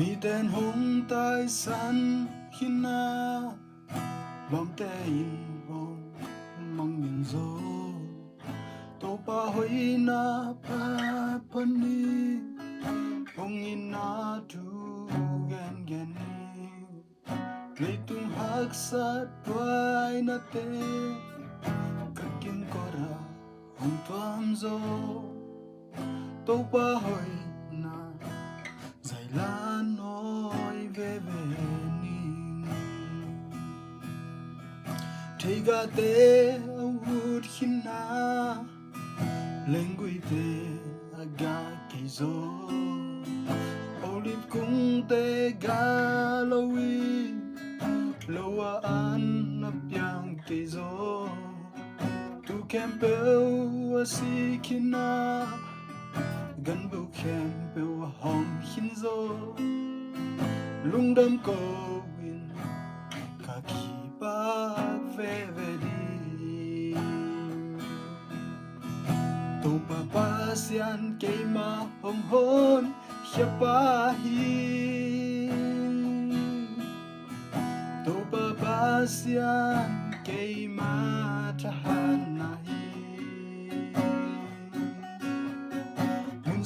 มีแต่หงใต้สันหินาลอมแต่ยินหงมองยินโซโตปาหอยนาพาพันนีหงยินนาทูแกนแกนนีเลยตุงหักสัตว์ไว้นาเตกักินกอราหงทวามโซโตปาหอยนาZai la noi ve venin Tega te wood hina Lengui te aga kizo Olive kung te galawi Loa an na piang kizo Tu kempeu asikina Gan bu khem beu hom hin zo lung dam ko win ka ki ba ve ve di to pa pa sian ke ma hom hon hya pa hi to pa pa sian ke ma ta han na hi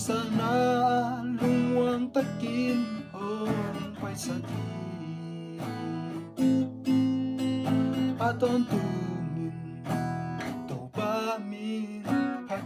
sana luang takin hon pai saki aton tu min to ba min pat